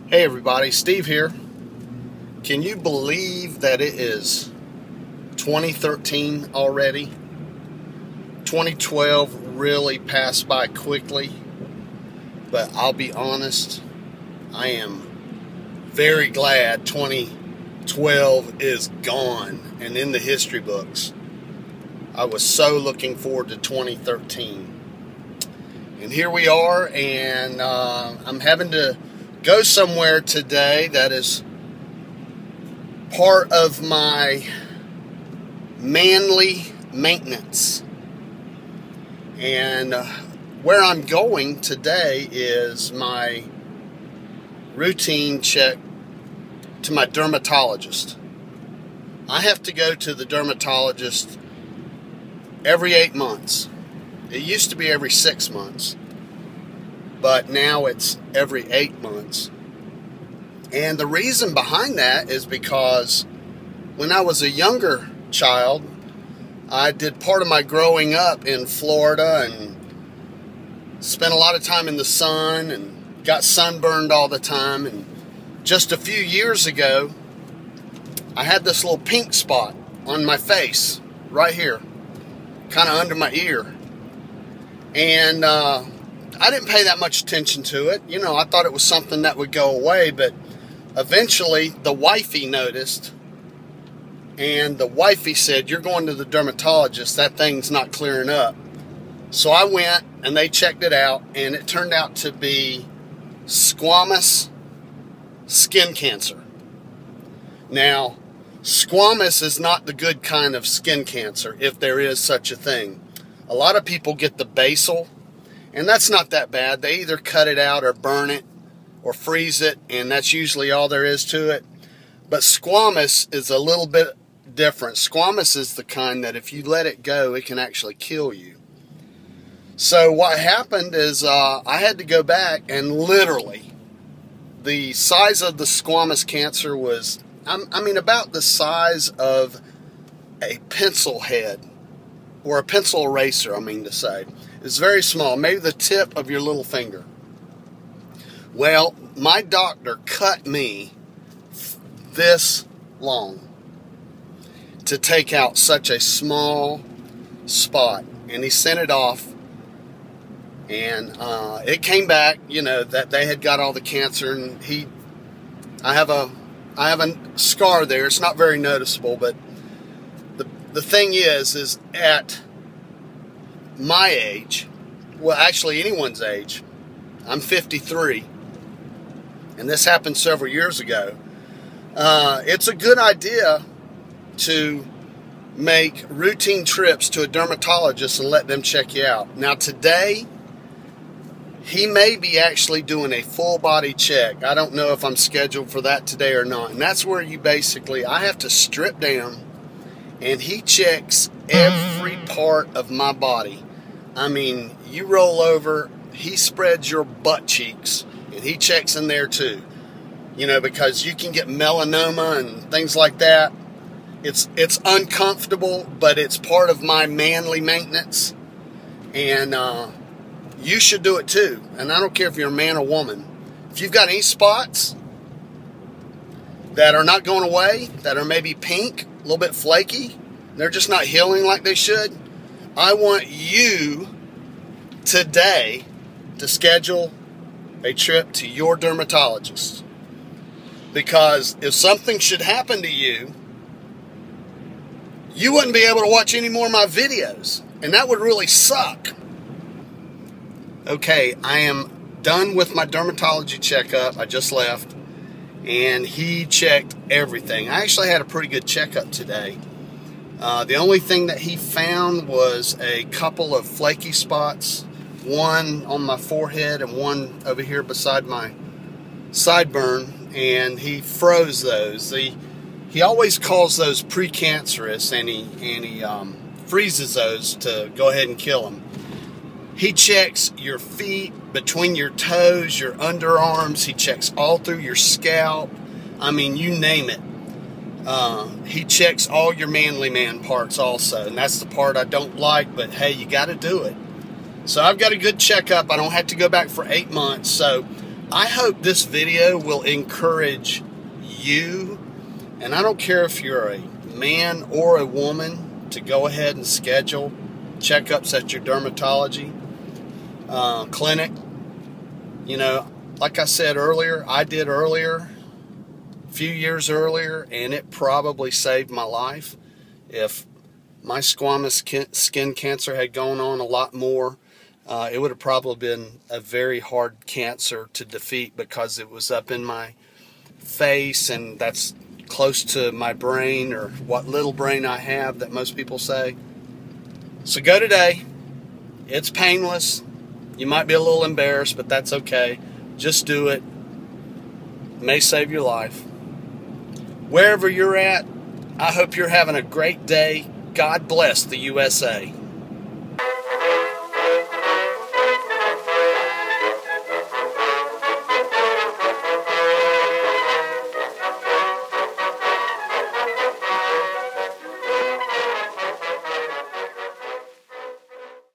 Hey everybody, Steve here. Can you believe that it is 2013 already? 2012 really passed by quickly, but I'll be honest, I am very glad 2012 is gone and in the history books. I was so looking forward to 2013. And here we are, and I'm having to go somewhere today that is part of my manly maintenance. And where I'm going today is my routine check to my dermatologist. I have to go to the dermatologist every 8 months. It used to be every 6 months, but now it's every 8 months. And the reason behind that is because when I was a younger child, I did part of my growing up in Florida and spent a lot of time in the sun and got sunburned all the time. And just a few years ago, I had this little pink spot on my face right here, kind of under my ear. And I didn't pay that much attention to it. You know, I thought it was something that would go away, but eventually the wifey noticed, and the wifey said, "You're going to the dermatologist, that thing's not clearing up." So I went and they checked it out, and it turned out to be squamous skin cancer. Now, squamous is not the good kind of skin cancer, if there is such a thing. A lot of people get the basal, and that's not that bad. They either cut it out or burn it or freeze it, and that's usually all there is to it. But squamous is a little bit different. Squamous is the kind that if you let it go, it can actually kill you. So what happened is I had to go back, and literally the size of the squamous cancer was, I mean, about the size of a pencil head, or a pencil eraser, I mean to say. It's very small, maybe the tip of your little finger. Well, my doctor cut me this long to take out such a small spot, and he sent it off, and it came back, you know, that they had got all the cancer, and I have a scar there. It's not very noticeable, but the thing is at my age, well, actually anyone's age, I'm 53, and this happened several years ago. It's a good idea to make routine trips to a dermatologist and let them check you out. Now today, he may be actually doing a full body check. I don't know if I'm scheduled for that today or not. And that's where I have to strip down, and he checks every part of my body. I mean, you roll over, he spreads your butt cheeks, and he checks in there too. You know, because you can get melanoma and things like that. It's uncomfortable, but it's part of my manly maintenance. And you should do it too. And I don't care if you're a man or woman. If you've got any spots that are not going away, that are maybe pink, a little bit flaky, they're just not healing like they should, I want you today to schedule a trip to your dermatologist. Because if something should happen to you, you wouldn't be able to watch any more of my videos. And that would really suck. Okay, I am done with my dermatology checkup. I just left. And he checked everything. I actually had a pretty good checkup today. The only thing that he found was a couple of flaky spots. One on my forehead and one over here beside my sideburn. And he froze those. He always calls those precancerous, and he freezes those to go ahead and kill them. He checks your feet, between your toes, your underarms. He checks all through your scalp. I mean, you name it. He checks all your manly man parts also, and that's the part I don't like, but hey, you got to do it. So I've got a good checkup. I don't have to go back for 8 months. So I hope this video will encourage you, and I don't care if you're a man or a woman, to go ahead and schedule checkups at your dermatology clinic. You know, like I said earlier, I did earlier, a few years earlier, and it probably saved my life. If my squamous skin cancer had gone on a lot more, it would have probably been a very hard cancer to defeat, because it was up in my face, and that's close to my brain, or what little brain I have that most people say. So go today. It's painless. You might be a little embarrassed, but that's okay. Just do it. It may save your life. Wherever you're at, I hope you're having a great day. God bless the USA.